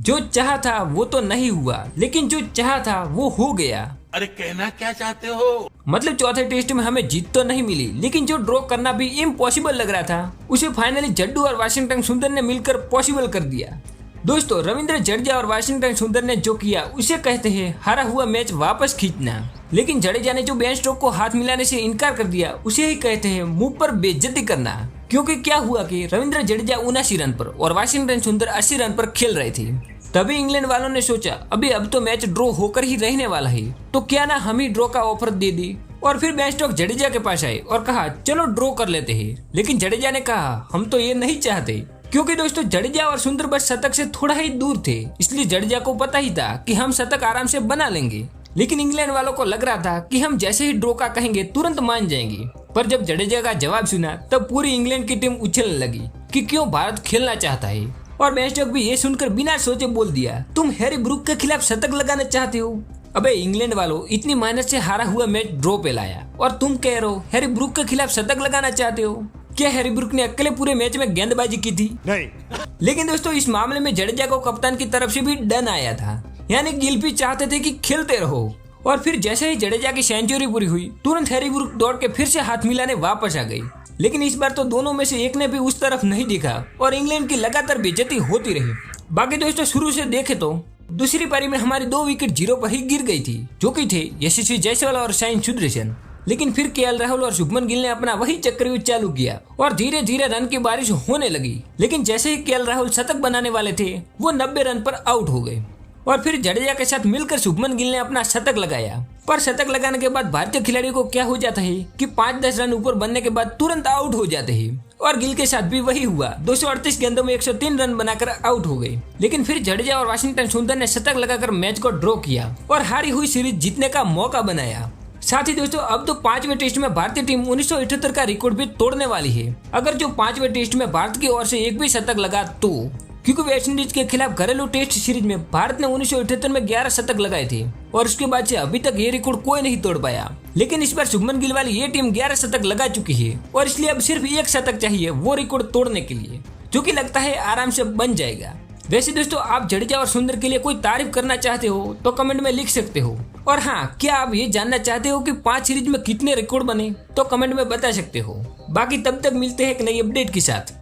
जो चाहा था वो तो नहीं हुआ, लेकिन जो चाहा था वो हो गया। अरे कहना क्या चाहते हो? मतलब चौथे टेस्ट में हमें जीत तो नहीं मिली, लेकिन जो ड्रॉ करना भी इम्पॉसिबल लग रहा था उसे फाइनली जड्डू और वाशिंगटन सुंदर ने मिलकर पॉसिबल कर दिया। दोस्तों, रविंद्र जडेजा और वाशिंगटन सुंदर ने जो किया उसे कहते हैं हारा हुआ मैच वापस खींचना। लेकिन जडेजा ने जो बेन स्टोक्स को हाथ मिलाने से इनकार कर दिया उसे ही कहते हैं मुंह पर बेइज्जती करना। क्योंकि क्या हुआ कि रविंद्र जडेजा 79 रन पर और वाशिंगटन सुंदर 80 रन पर खेल रहे थे। तभी इंग्लैंड वालों ने सोचा अब तो मैच ड्रॉ होकर ही रहने वाला है, तो क्या ना हम ही ड्रॉ का ऑफर दे दी। और फिर बेन स्टोक्स जडेजा के पास आए और कहा चलो ड्रॉ कर लेते हैं। लेकिन जडेजा ने कहा हम तो ये नहीं चाहते, क्योंकि दोस्तों जडेजा और सुंदर बस शतक से थोड़ा ही दूर थे, इसलिए जडेजा को पता ही था कि हम शतक आराम से बना लेंगे। लेकिन इंग्लैंड वालों को लग रहा था कि हम जैसे ही ड्रॉ का कहेंगे तुरंत मान जाएंगे। पर जब जडेजा का जवाब सुना तब पूरी इंग्लैंड की टीम उछलने लगी कि क्यों भारत खेलना चाहता है। और बेन स्टोक्स भी ये सुनकर बिना सोचे बोल दिया तुम हैरी ब्रूक के खिलाफ शतक लगाना चाहते हो। अबे इंग्लैंड वालों, इतनी मेहनत से हारा हुआ मैच ड्रॉ पे लाया और तुम कह रहे हो हैरी ब्रूक के खिलाफ शतक लगाना चाहते हो। क्या हैरी ब्रूक ने अकेले पूरे मैच में गेंदबाजी की थी? नहीं। लेकिन दोस्तों इस मामले में जडेजा को कप्तान की तरफ से भी डन आया था, यानी गिलपी चाहते थे कि खेलते रहो। और फिर जैसे ही जडेजा की सेंचुरी पूरी हुई तुरंत हैरी ब्रूक दौड़ के फिर से हाथ मिलाने वापस आ गई। लेकिन इस बार तो दोनों में से एक ने भी उस तरफ नहीं दिखा और इंग्लैंड की लगातार बेइज्जती होती रही। बाकी दोस्तों शुरू से देखे तो दूसरी पारी में हमारी 2 विकेट 0 पर ही गिर गई थी, जो कि थे यशस्वी जायसवाल और साइन सुदर्शन। लेकिन फिर केएल राहुल और शुभमन गिल ने अपना वही चक्रव्यूह चालू किया और धीरे धीरे रन की बारिश होने लगी। लेकिन जैसे ही केएल राहुल शतक बनाने वाले थे वो 90 रन पर आउट हो गए। और फिर जडेजा के साथ मिलकर शुभमन गिल ने अपना शतक लगाया। पर शतक लगाने के बाद भारतीय खिलाड़ियों को क्या हो जाता है कि 5-10 रन ऊपर बनने के बाद तुरंत आउट हो जाते हैं। और गिल के साथ भी वही हुआ, 238 गेंदों में 103 रन बनाकर आउट हो गए। लेकिन फिर जडेजा और वाशिंगटन सुंदर ने शतक लगाकर मैच को ड्रॉ किया और हारी हुई सीरीज जीतने का मौका बनाया। साथ ही दोस्तों अब तो 5वें टेस्ट में भारतीय टीम 1978 का रिकॉर्ड भी तोड़ने वाली है, अगर जो 5वें टेस्ट में भारत की ओर से एक भी शतक लगा तो। क्योंकि वेस्टइंडीज के खिलाफ घरेलू टेस्ट सीरीज में भारत ने 1978 में 11 शतक लगाए थे और उसके बाद से अभी तक ये रिकॉर्ड कोई नहीं तोड़ पाया। लेकिन इस बार शुभमन गिल वाली ये टीम 11 शतक लगा चुकी है और इसलिए अब सिर्फ एक शतक चाहिए वो रिकॉर्ड तोड़ने के लिए, जो कि लगता है आराम से बन जाएगा। वैसे दोस्तों आप जडेजा और सुंदर के लिए कोई तारीफ करना चाहते हो तो कमेंट में लिख सकते हो। और हाँ, क्या आप ये जानना चाहते हो कि 5 सीरीज में कितने रिकॉर्ड बने तो कमेंट में बता सकते हो। बाकी तब तक मिलते हैं एक नई अपडेट के साथ।